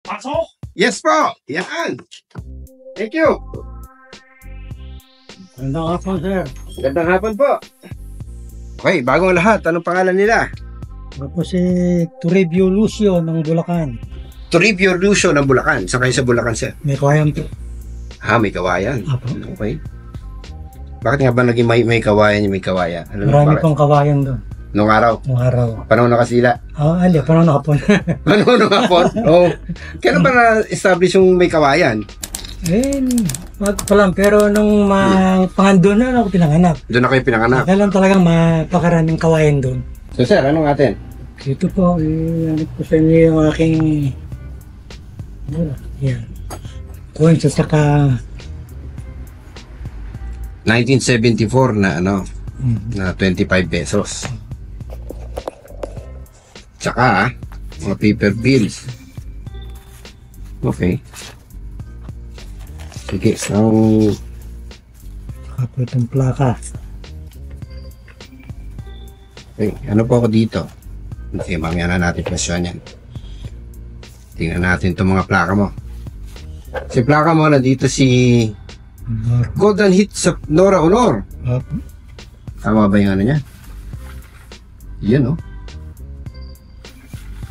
Pasok! Yes po! Yan! Thank you! Gandang hapon, sir. Gandang hapon po! Okay, bagong lahat. Anong pangalan nila? Ako po si Toribio Lucio ng Bulacan. Toribio Lucio ng Bulacan. Saan kayo sa Bulacan, sir? May kawayan po. May kawayan. Apo. Okay. Bakit nga ba naging may kawayan yung may kawayan? Ano Marami pong kawayan doon. Nung araw? Nung araw. Panahon na kasila? Panahon na hapon. Panahon na hapon? Oo. Kailan ba na-establish yung may kawayan? Wag pa lang. Pero nung pangandun na ako pinanganak. Doon na kayo pinanganak? Kailan talagang mapakaraming kawayan doon. So sir, anong atin? Ito po, ano po sa inyo yung aking yan. Coins at saka 1974 na na 25 pesos. Tsaka mga paper bills. Okay. Sige, so saka po itong plaka. okay, ano po ako dito? Sige, mamaya na natin presyon yan. Tingnan natin itong mga plaka mo. Si plaka mo na dito si Golden Hits sa Nora Honor. Tama ba yung ano niya? Yan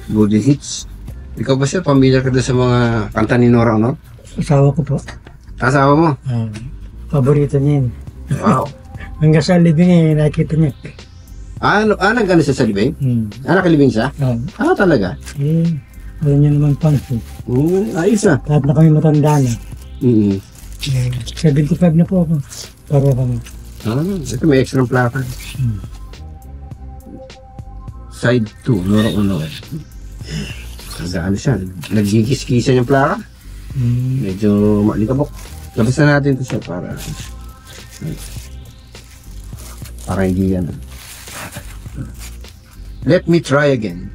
Golden Hits. Ikaw ba siya? Pamilyar ka doon sa mga kanta ni Nora Honor? Asawa ko po. Asawa mo? Paborito niya yun. Wow. Hanggang sa living nakikita niya. Nag-ano siya sa libing? Nakalibing siya? Talaga? Alam niya naman pansin. Ayos na. Lahat na kami matanda na. 75 na po ako. Paro kami. Ito may extra plaka. Side 2, Nora Honor. Ano siya? Nagigis-gisan yung plaka. Medyo malikabok. Labas na natin ito siya para hindi yan. Let me try again.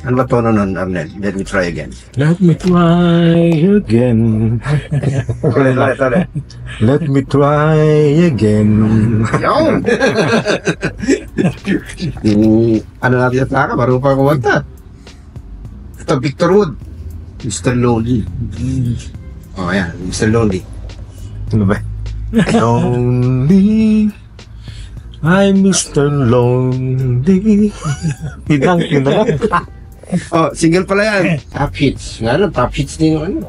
Ano ba tono nun, Arnel? Let me try again. Let me try again. Ulit. Let me try again. Yun! Ano natin yung plaka? Marunong pa kumanta. Ito, Victor Wood. Mr. Lonely. Ayan. Mr. Lonely. Ano ba? Lonely. I'm Mr. Lonely. Hidang na. Single pala yan. Top hits. Nga lang, top hits din yung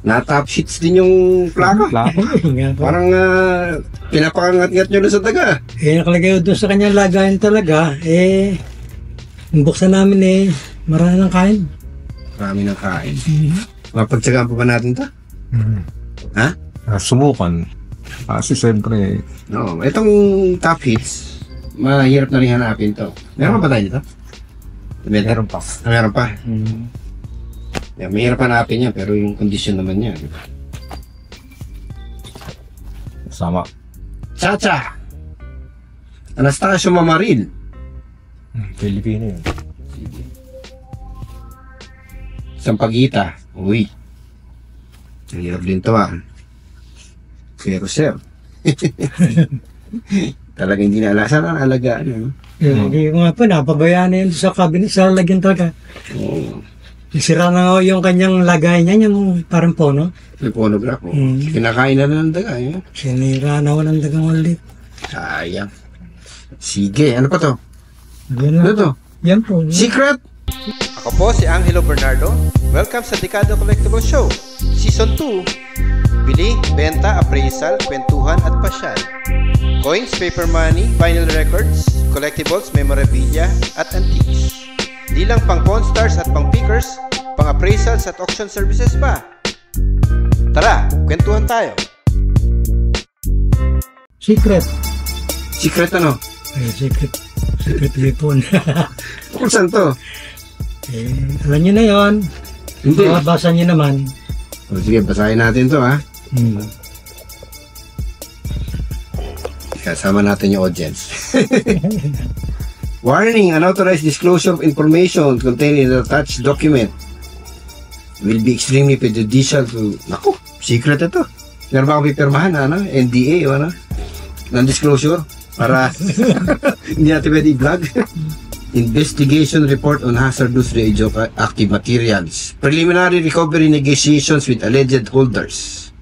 top hits din yung plaka. Parang pinapakangat-ngat nyo na sa daga. Nakalagay doon sa kanyang lagayan talaga. Buksan namin marami ng kain. Marami ng kain. Mapagtsagaan pa ba natin ito? Ha? Sumukan. Kasi siyempre... No, itong top hits, mahirap na rin hanapin to. Meron pa tayo dito? Meron pa. Meron pa? Yeah, mahirap hanapin yan, pero yung condition naman niya. Sama. Chacha! Anastasio Mamaril. Pilipino yun. Sampaguita. Uy. Mahirap din to Pero sir. Talaga hindi na alasan ang alagaan. Hindi ko nga po, napabayaan na yun sa cabinet, sa lagyan talaga. Sira na nga yung kanyang lagay niya, yung parang pono. May phonograph. Kinakain na ng daga. Sinira na ako ng dagang ulit. Sayang. Sige, ano pa to? Yan Ano to? Yan po. Secret? Ako po si Angelo Bernardo. Welcome sa Decado Collectible Show, Season 2. Bili, benta, appraisal, kwentuhan at pasyal. Coins, paper money, vinyl records, collectibles, memorabilia at antiques. Di lang pang Pawn Stars at pang pickers, pang appraisals at auction services pa. Tara, kwentuhan tayo. Secret. Secret ano? Secret weapon. Kung saan to? Alam niyo na yun. Hindi. Basa niyo naman. Sige, basahin natin to Kasama natin yung audience. Warning, unauthorized disclosure of information contained in the attached document will be extremely prejudicial to... Naku, secret ito. Meron ba akong pipirmahan, NDA o non-disclosure para hindi natin pwede i-vlog. Investigation report on hazardous radioactive materials. Preliminary recovery negotiations with alleged holders.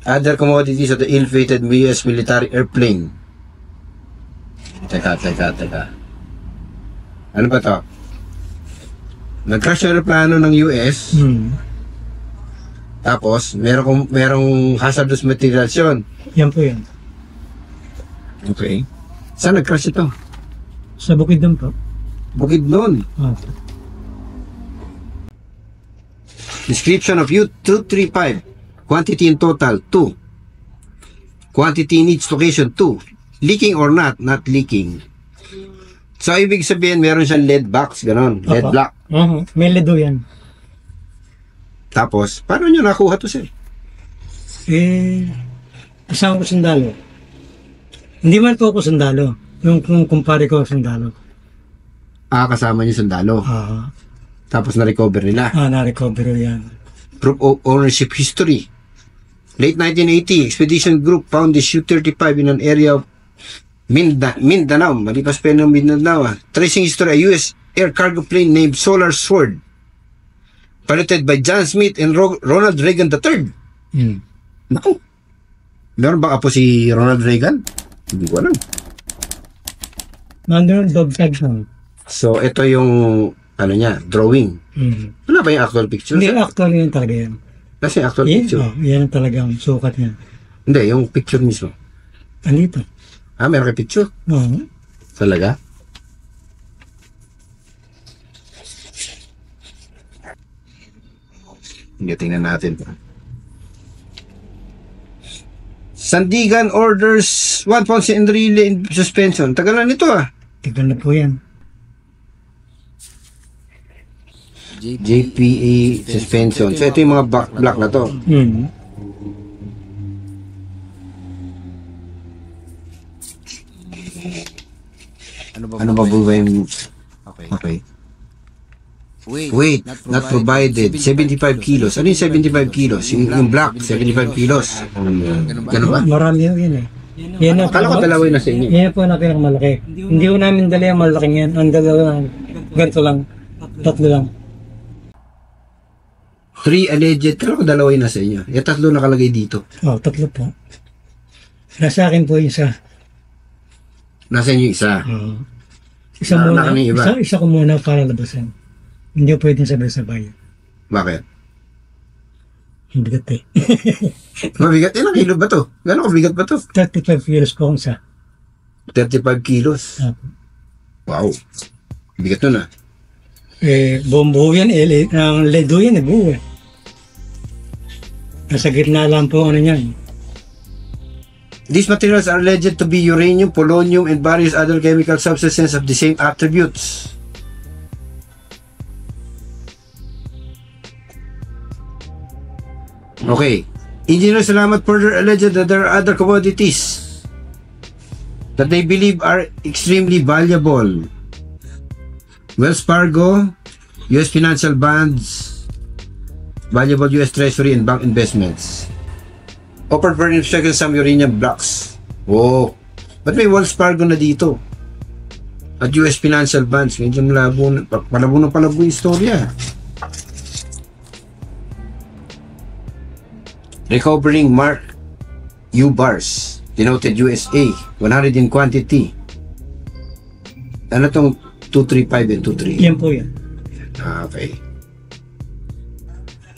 Other commodities of the ill-fated US military airplane. Teka. Ano ba to? Nag-crash yung aeroplano ng US. Tapos, merong hazardous materials yun. Yan po yan. Okay. Saan nag-crash ito? Sa bukid doon po. Bukid nun. Description of U-235. Quantity in total, 2. Quantity in each location, 2. Leaking or not? Not leaking. So, ibig sabihin, meron siyang lead box, ganon. Lead block. May ledo yan. Tapos, paano nyo nakuha to, sir? Kasama ko sundalo. Hindi man po ako sundalo. Yung kumpare ko sundalo. Kasama niyo sundalo. Tapos na-recover nila. Na-recover yan. Proof of ownership history. Late 1980, expedition group found the U-35 in an area of Mindanao. Malipas pa ng Mindanao. Tracing history, a U.S. air cargo plane named Solar Sword. Piloted by John Smith and Ronald Reagan III. Naku. Meron ba po si Ronald Reagan? Hindi ko alam. Nandun dog tag lang. So, ito yung, drawing. Wala ba yung actual picture? Hindi, actual yun talaga yan. Kasi yung actual picture. Yan ang talagang sukat niya. Hindi, yung picture mismo. Andito. Meron kayo picture? Oo. Talaga? Hindi, tingnan natin. Sandigan orders 1 pound and relay in suspension. Tagal na nito Tagal na po yan. JPA suspension. So, ito yung mga block na to. Ano ba yung... Okay. Wait, not provided. 75 kilos. Ano yung 75 kilos? Yung black, 75 kilos. Ganun ba? Marami yun eh. Yan ang Akala ko dalawa yun na sa inyo. Yan po na pinakamalaki. Hindi ko namin dala yung malaking yan. Ang dalawa lang. Ganito lang. 3 lang. 3 alleged. Akala ko dalawa yun na sa inyo. Yung 3 nakalagay dito. 3 po. Nasa akin po yung isa. Nasa inyo isa. Isa muna. Iba. Isa ko muna para labasan. Hindi ko pwedeng sabay-sabay. Bakit? Bigat eh. Mabigat. Ilang kilo ba to? Gano'ng kabigat ba to? 35 kilos po ang isa. 35 kilos. Wow. Bigat nun Buong buo yan eh. Ang ledo yan buo eh. Nasa gitna lang po ano yan. These materials are alleged to be uranium, polonium, and various other chemical substances of the same attributes. Okay. Engineer Salamat further alleged that there are other commodities that they believe are extremely valuable. Wells Fargo, U.S. financial bonds, valuable U.S. Treasury and bank investments. Offered for inspection some uranium blocks. Wow. Ba't may Wells Fargo na dito? At U.S. financial bonds. Medyo palabo yung istorya. Recovering Mark U bars. Denoted USA. 100 in quantity. Ano tong 235 and 23? Yan po yan. Okay.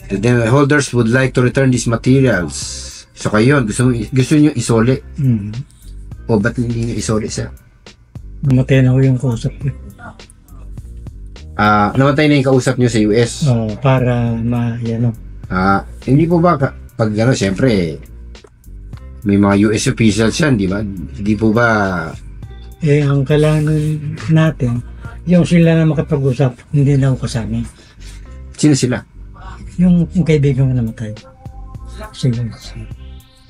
And then holders would like to return these materials. So kayo, gusto nyo isole? O ba't hindi nyo isole siya? Namatay na ko yung kausap ko. Namatay na yung kausap nyo sa US? Para Hindi po ba, pag gano'n, siyempre, may mga US officials yan, di ba? Hindi po ba... ang kailangan natin, yung sila na makapag-usap, hindi na ako kasama. Sino sila? Yung kaibigan ko namatay. Sige.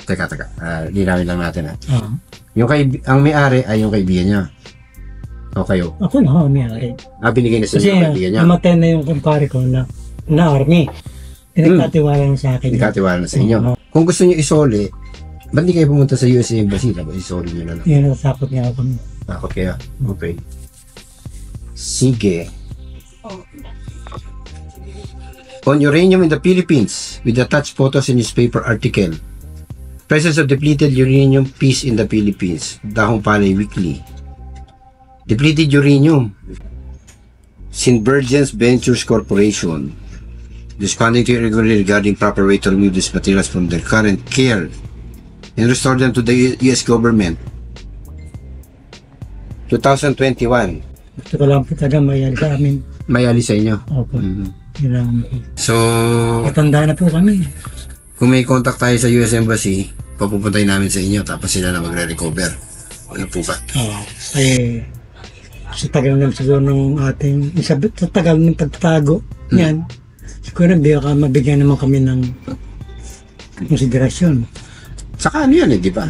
Teka. Linawin lang natin ang may-ari ay yung kaibigan niya. O kayo? Ako na, may-ari. Binigay na sa Kasi yung kaibigan niya. namatay na yung kumpare ko na army. Pinagkatiwala na sa akin. Pinagkatiwala na sa inyo. Kung gusto niyo isole, ba't di kayo pumunta sa US Embassy? Tapos isole niyo na lang. Yun, natakot niya ako. Takot kayo? Okay. Sige. On uranium in the Philippines, with attached photos in newspaper article. Presence of depleted uranium piece in the Philippines. Dahong Palay Weekly. Depleted uranium. Sinvergence Ventures Corporation. Responding to irregularity regarding proper way to remove these materials from their current care and restore them to the U.S. government. 2021. Gusto ko lang po talaga mayali sa amin. Mayali sa inyo. Opo. Yun lang. So, Matanda na po kami. kung may contact tayo sa US Embassy, papupuntay namin sa inyo tapos sila na magre-recover. Ano po ba? Oo. Sa tagal naman siguro ng ating, sa tagal ng pagtatago niyan, siguro baka mabigyan naman kami ng konsiderasyon. Saka ano yan di ba?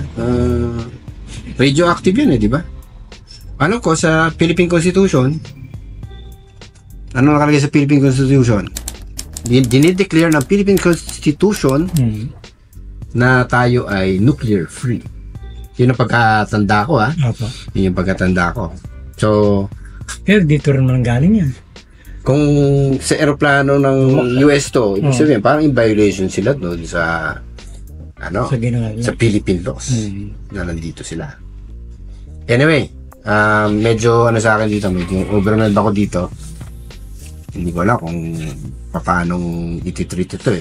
Radioactive yan di ba? Ano ko sa Philippine Constitution, ano nakalagay sa Philippine Constitution? Dinideclare ng Philippine Constitution na tayo ay nuclear free. Yun ang pagkatanda ko Opo. Yun yung pagkatanda ko. So, Pero dito rin naman galing yan. kung sa eroplano ng US to, ibig sabihin, parang in violation sila doon sa Sa ginawa sa Philippine laws na nandito sila. Anyway, medyo sa akin dito, medyo overwhelmed ako dito. Hindi ko alam kung paano ititreat ito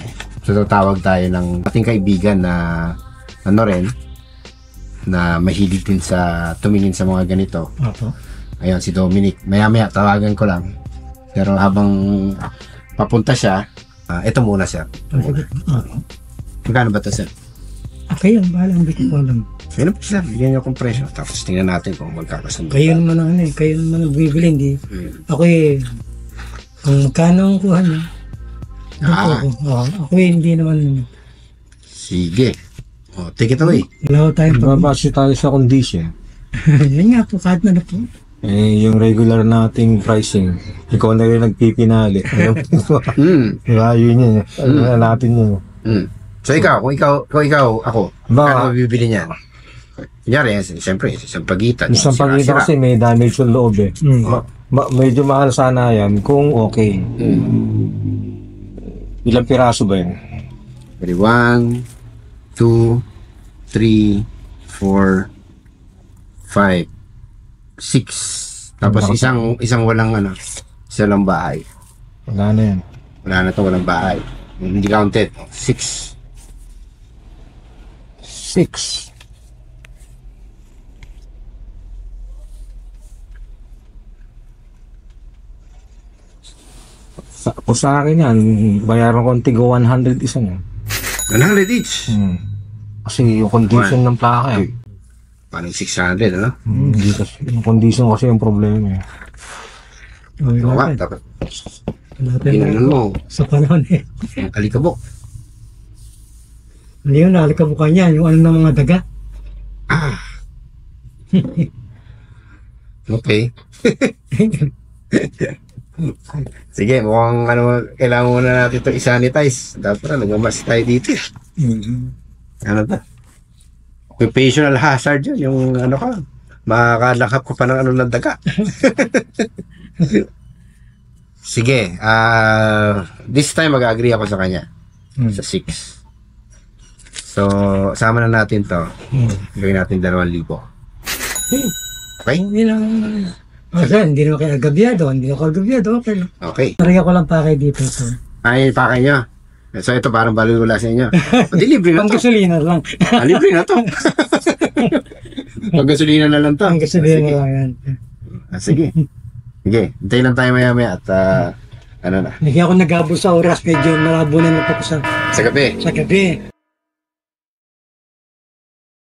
So tatawag tayo ng ating kaibigan na na mahilig din sa tumingin sa mga ganito. Opo. Ayun, si Dominic. Maya-maya tawagan ko lang. Pero habang papunta siya, ito muna sir. Opo. Magkano ba ito sir? Kayo, bahala, hindi ko alam. Ayun po sir, bigyan niyo akong presyo. Tapos tingnan natin kung magkakasundo. Kayo naman ang kayo naman ang bibili, hindi. Ako kung magkano ang kuha niya. Ako hindi naman. Sige. Take it away. Wala ko tayong Babase tayo sa condition. Yan nga po, kahit na po. Yung regular nating pricing, ikaw na rin nagpipinali. Diba, yun yun. Ano natin yun. So ikaw, kung ikaw, ako, Ba- ano bibili niyan? Kunyari, siyempre, isang pagitan. Isang pagkita kasi may damage yung loob medyo mahal sana yan kung okay. Ilang piraso ba yun? 1, 2, 3, 4, 5, 6. Tapos isang walang isa lang bahay. Wala na yan. Wala na to, walang bahay. Hindi counted. 6. 6. Kung sa akin yan, bayaran ko ang tigo 100 isa yan. 100 each. Kasi yung condition ng plaka yan. Parang 600, ano? Hindi kasi, yung condition kasi yung problema. Oo nga, dapat. Natin Ginanon mo. sa panahon Ang alikabok. Hindi yun, nalikabukan niya, yung ano ng mga daga. Okay. Sige, mukhang kailangan muna natin ito isanitize. Dapat nagmamas tayo dito. Ano ba? Occupational hazard yun. Yung makakalakap ko pa ng ng daga. Sige, this time mag-agree ako sa kanya. Sa 6. So, sama na natin to. Gawin natin 2,000. Okay? Hindi lang. Hindi naman kayo agabyado. Hindi ako agabyado. Okay lang. Okay. Nariya ko lang pa kayo dito. So. Ay, pakay nyo. So, ito parang balulula sa inyo. Libre na Pang to. gasolina lang. Libre na to. Pag-gasolina na lang to. Pang gasolina lang yan. Sige. Sige. Hintayin lang tayo maya-maya at ano na. Hindi ako nagabos sa oras. Medyo malabo na ako sa Sa gabi. gabi.